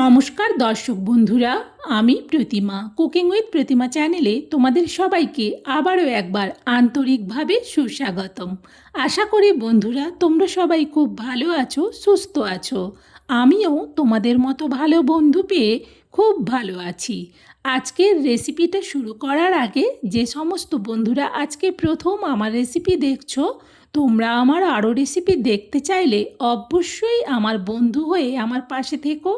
নমস্কার দর্শক বন্ধুরা, আমি প্রতিমা কুকিং উইথ প্রতিমা চ্যানেলে তোমাদের সবাইকে আবারও একবার আন্তরিকভাবে সুস্বাগতম। আশা করি বন্ধুরা তোমরা সবাই খুব ভালো আছো, সুস্থ আছো। আমিও তোমাদের মতো ভালো বন্ধু পেয়ে খুব ভালো আছি। আজকের রেসিপিটা শুরু করার আগে যে সমস্ত বন্ধুরা আজকে প্রথম আমার রেসিপি দেখছো, তোমরা আমার আরও রেসিপি দেখতে চাইলে অবশ্যই আমার বন্ধু হয়ে আমার পাশে থেকো।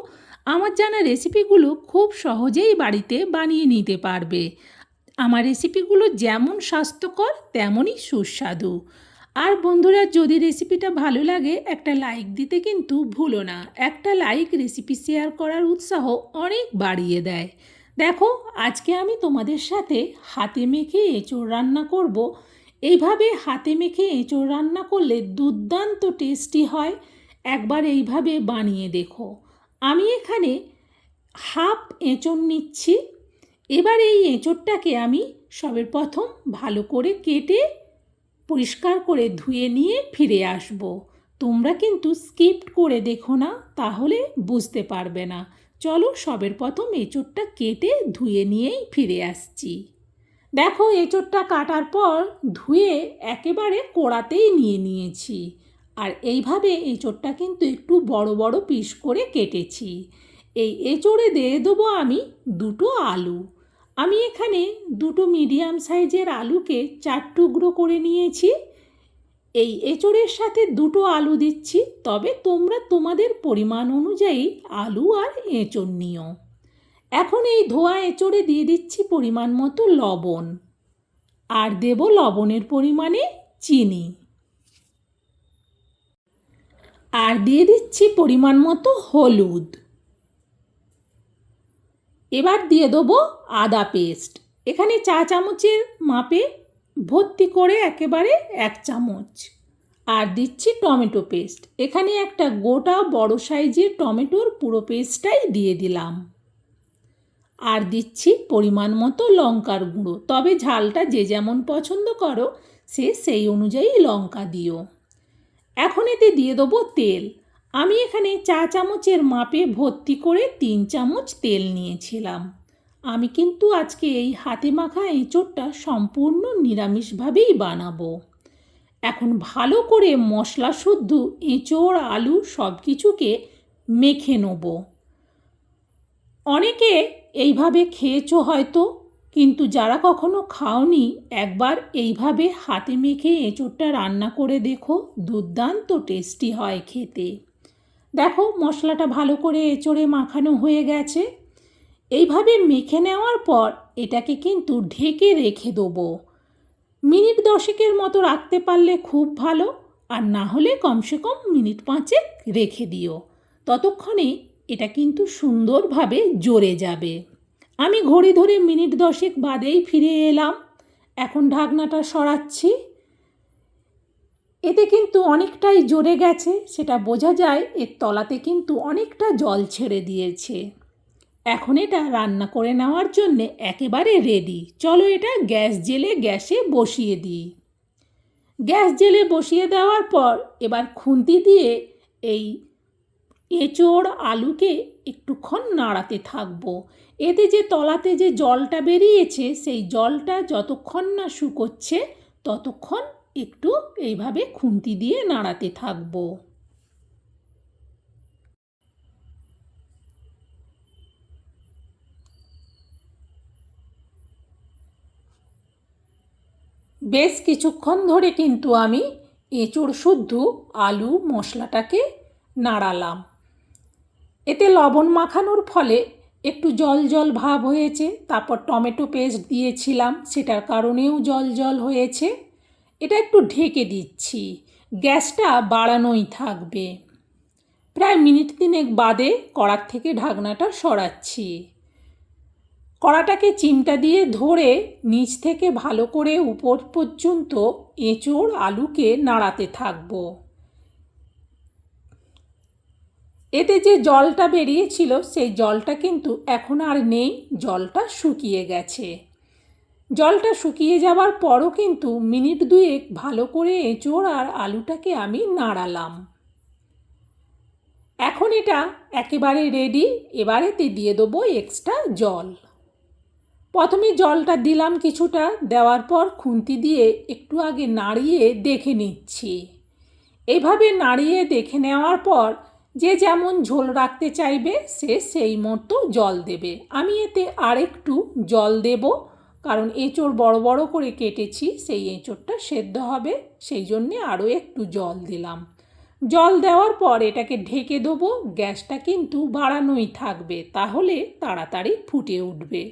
আমার জানা রেসিপিগুলো খুব সহজেই বাড়িতে বানিয়ে নিতে পারবে। আমার রেসিপিগুলো যেমন স্বাস্থ্যকর তেমনই সুস্বাদু। আর বন্ধুরা, যদি রেসিপিটা ভালো লাগে একটা লাইক দিতে কিন্তু ভুলো না। একটা লাইক রেসিপি শেয়ার করার উৎসাহ অনেক বাড়িয়ে দেয়। দেখো, আজকে আমি তোমাদের সাথে হাতে মেখে এঁচোড় রান্না করব। এইভাবে হাতে মেখে এঁচোড় রান্না করলে দুর্দান্ত টেস্টি হয়। একবার এইভাবে বানিয়ে দেখো। আমি এখানে হাফ এঁচোড় নিচ্ছি। এবার এই এঁচোড়টাকে আমি সবের প্রথম ভালো করে কেটে পরিষ্কার করে ধুয়ে নিয়ে ফিরে আসব। তোমরা কিন্তু স্কিপ করে দেখো না, তাহলে বুঝতে পারবে না। চলো সবের প্রথম এঁচোড়টা কেটে ধুয়ে নিয়েই ফিরে আসছি। দেখো, এঁচোড়টা কাটার পর ধুয়ে একেবারে কোড়াতেই নিয়ে নিয়েছি। আর এইভাবে এঁচোড়টা কিন্তু একটু বড় বড় পিস করে কেটেছি। এই এঁচোড়ে দিয়ে দেবো আমি দুটো আলু। আমি এখানে দুটো মিডিয়াম সাইজের আলুকে 4 টুকরো করে নিয়েছি। এই এঁচোড়ের সাথে দুটো আলু দিচ্ছি, তবে তোমরা তোমাদের পরিমাণ অনুযায়ী আলু আর এঁচোড় নিও। এখন এই ধোয়া এঁচোড়ে দিয়ে দিচ্ছি পরিমাণ মতো লবণ, আর দেব লবণের পরিমাণে চিনি, আর দিয়ে দিচ্ছি পরিমাণ মতো হলুদ। এবার দিয়ে দেবো আদা পেস্ট। এখানে চা চামচের মাপে ভর্তি করে একেবারে 1 চামচ। আর দিচ্ছি টমেটো পেস্ট। এখানে একটা গোটা বড় সাইজের টমেটোর পুরো পেস্টটাই দিয়ে দিলাম। আর দিচ্ছি পরিমাণ মতো লঙ্কার গুঁড়ো, তবে ঝালটা যে যেমন পছন্দ করো সে সেই অনুযায়ী লঙ্কা দিও। এখন এতে দিয়ে দেবো তেল। আমি এখানে চা চামচের মাপে ভর্তি করে 3 চামচ তেল নিয়েছিলাম। আমি কিন্তু আজকে এই হাতে মাখা এঁচোড়টা সম্পূর্ণ নিরামিষভাবেই বানাবো। এখন ভালো করে মশলা শুদ্ধ এঁচোড় আলু সব কিছুকে মেখে নেব। অনেকে এইভাবে খেয়েছো হয়তো, কিন্তু যারা কখনো খাওনি একবার এইভাবে হাতে মেখে এঁচোড়টা রান্না করে দেখো, দুর্দান্ত টেস্টি হয় খেতে। দেখো, মশলাটা ভালো করে এঁচোড়ে মাখানো হয়ে গেছে। এইভাবে মেখে নেওয়ার পর এটাকে কিন্তু ঢেকে রেখে দেবো। মিনিট 10 মতো রাখতে পারলে খুব ভালো, আর না হলে কমসে কম মিনিট 5 রেখে দিও। ততক্ষণে এটা কিন্তু সুন্দরভাবে জড়ে যাবে। আমি ঘড়ি ধরে মিনিট 10 বাদেই ফিরে এলাম। এখন ঢাকনাটা সরাচ্ছি। এতে কিন্তু অনেকটাই জড়ে গেছে, সেটা বোঝা যায়। এর তলাতে কিন্তু অনেকটা জল ছেড়ে দিয়েছে। এখন এটা রান্না করে নেওয়ার জন্য একেবারে রেডি। চলো এটা গ্যাস জেলে গ্যাসে বসিয়ে দিই। গ্যাস জেলে বসিয়ে দেওয়ার পর এবার খুন্তি দিয়ে এই এঁচোড় আলুকে একটুক্ষণ নাড়াতে থাকবো। এতে যে তলাতে যে জলটা বেরিয়েছে সেই জলটা যতক্ষণ না শুকোচ্ছে ততক্ষণ একটু এইভাবে খুন্তি দিয়ে নাড়াতে থাকবো। বেশ কিছুক্ষণ ধরে কিন্তু আমি এঁচোড় শুদ্ধ আলু মশলাটাকে নাড়ালাম। এতে লবণ মাখানোর ফলে একটু জল জল ভাব হয়েছে। তারপর টমেটো পেস্ট দিয়েছিলাম, সেটার কারণেও জল জল হয়েছে। এটা একটু ঢেকে দিচ্ছি, গ্যাসটা বাড়ানোই থাকবে। প্রায় মিনিট 3 বাদে কড়ার থেকে ঢাকনাটা সরাচ্ছি। কড়াটাকে চিমটা দিয়ে ধরে নিচ থেকে ভালো করে উপর পর্যন্ত এঁচোড় আলুকে নাড়াতে থাকবো। এতে যে জলটা বেরিয়েছিল সেই জলটা কিন্তু এখন আর নেই, জলটা শুকিয়ে গেছে। জলটা শুকিয়ে যাওয়ার পরও কিন্তু মিনিট 2 ভালো করে এঁচোড় আর আলুটাকে আমি নাড়ালাম। এখন এটা একেবারে রেডি। এবারেতে দিয়ে দেবো এক্সট্রা জল। প্রথমে জলটা দিলাম কিছুটা, দেওয়ার পর খুন্তি দিয়ে একটু আগে নাড়িয়ে দেখে নিচ্ছি। এইভাবে নাড়িয়ে দেখে নেওয়ার পর যে যেমন ঝোল রাখতে চাইবে সে সেই মতো জল দেবে। আমি এতে আরেকটু জল দেব, কারণ এঁচোড় বড় বড় করে কেটেছি, সেই এঁচোড়টা সেদ্ধ হবে, সেই জন্যে আরও একটু জল দিলাম। জল দেওয়ার পর এটাকে ঢেকে দেবো। গ্যাসটা কিন্তু বাড়ানোই থাকবে, তাহলে তাড়াতাড়ি ফুটে উঠবে।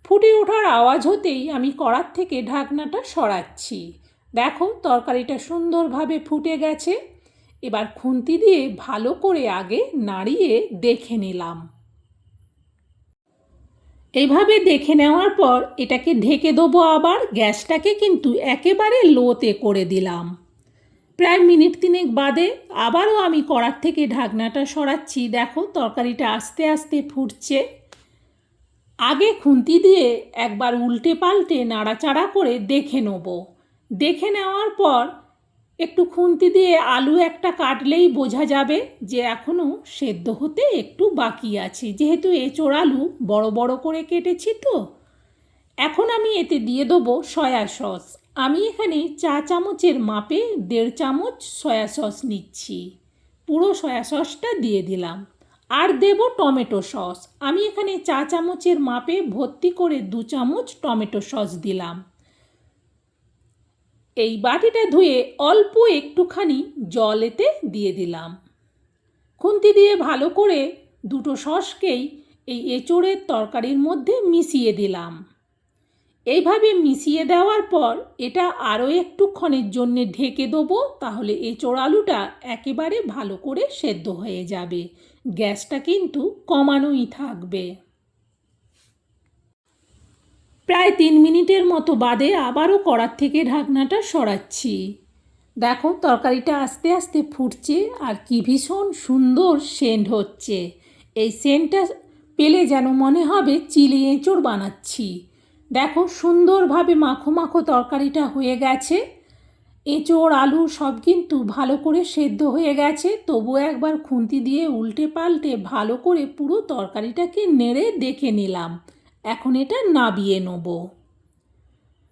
ফুটে ওঠার আওয়াজ হতেই আমি কড়ার থেকে ঢাকনাটা সরাচ্ছি। দেখো তরকারিটা সুন্দরভাবে ফুটে গেছে। এবার খুন্তি দিয়ে ভালো করে আগে নাড়িয়ে দেখে নিলাম। এইভাবে দেখে নেওয়ার পর এটাকে ঢেকে দেবো। আবার গ্যাসটাকে কিন্তু একেবারে লোতে করে দিলাম। প্রায় মিনিট 3 বাদে আবারও আমি কড়ার থেকে ঢাকনাটা সরাচ্ছি। দেখো তরকারিটা আস্তে আস্তে ফুটছে। আগে খুন্তি দিয়ে একবার উল্টে পাল্টে নাড়াচাড়া করে দেখে নেব। দেখে নেওয়ার পর একটু খুন্তি দিয়ে আলু একটা কাটলেই বোঝা যাবে যে এখনও সেদ্ধ হতে একটু বাকি আছে, যেহেতু এঁচোড় আলু বড় বড় করে কেটেছি তো। এখন আমি এতে দিয়ে দেবো সয়া সস। আমি এখানে চা চামচের মাপে 1.5 চামচ সয়া সস নিচ্ছি। পুরো সয়া সসটা দিয়ে দিলাম। আর দেব টমেটো সস। আমি এখানে চা চামচের মাপে ভর্তি করে 2 চামচ টমেটো সস দিলাম। এই বাটিটা ধুয়ে অল্প একটুখানি জল এতে দিয়ে দিলাম। খুন্তি দিয়ে ভালো করে দুটো সসকেই এই এঁচোড়ের তরকারির মধ্যে মিশিয়ে দিলাম। এইভাবে মিশিয়ে দেওয়ার পর এটা আরও একটুক্ষণের জন্য ঢেকে দেবো, তাহলে এঁচোড় আলুটা একেবারে ভালো করে সেদ্ধ হয়ে যাবে। গ্যাসটা কিন্তু কমানোই থাকবে। প্রায় 3 মিনিটের মতো বাদে আবারও কড়ার থেকে ঢাকনাটা সরাচ্ছি। দেখো তরকারিটা আস্তে আস্তে ফুটছে আর কি ভীষণ সুন্দর সেন্ট হচ্ছে। এই সেন্টটা পেলে যেন মনে হবে চিলি এঁচোড় বানাচ্ছি। দেখো সুন্দরভাবে মাখো মাখো তরকারিটা হয়ে গেছে। এঁচোড় আলু সব কিন্তু ভালো করে সেদ্ধ হয়ে গেছে, তবুও একবার খুন্তি দিয়ে উল্টে পাল্টে ভালো করে পুরো তরকারিটাকে নেড়ে দেখে নিলাম। এখন এটা নাবিয়ে নেব।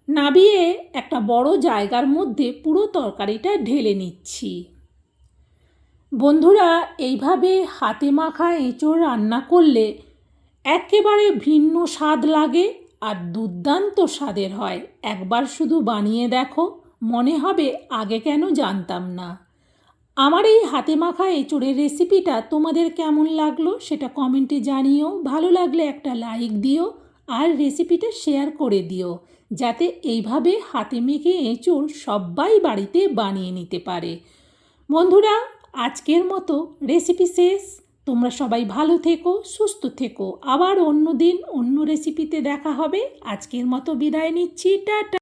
নাবিয়ে একটা বড় জায়গার মধ্যে পুরো তরকারিটা ঢেলে নিচ্ছি। বন্ধুরা, এইভাবে হাতে মাখা এঁচোড় রান্না করলে একেবারে ভিন্ন স্বাদ লাগে আর দুর্দান্ত স্বাদের হয়। একবার শুধু বানিয়ে দেখো, মনে হবে আগে কেন জানতাম না। আমার এই হাতে মাখা এঁচোড়ের রেসিপিটা তোমাদের কেমন লাগলো সেটা কমেন্টে জানিও। ভালো লাগলে একটা লাইক দিও আর রেসিপিটা শেয়ার করে দিও, যাতে এইভাবে হাতে মেখে এঁচোড় সবাই বাড়িতে বানিয়ে নিতে পারে। বন্ধুরা, আজকের মতো রেসিপি শেষ। তোমরা সবাই ভালো থেকো, সুস্থ থেকো। আবার অন্য দিন অন্য রেসিপিতে দেখা হবে। আজকের মতো বিদায় নিচ্ছি। টাটা।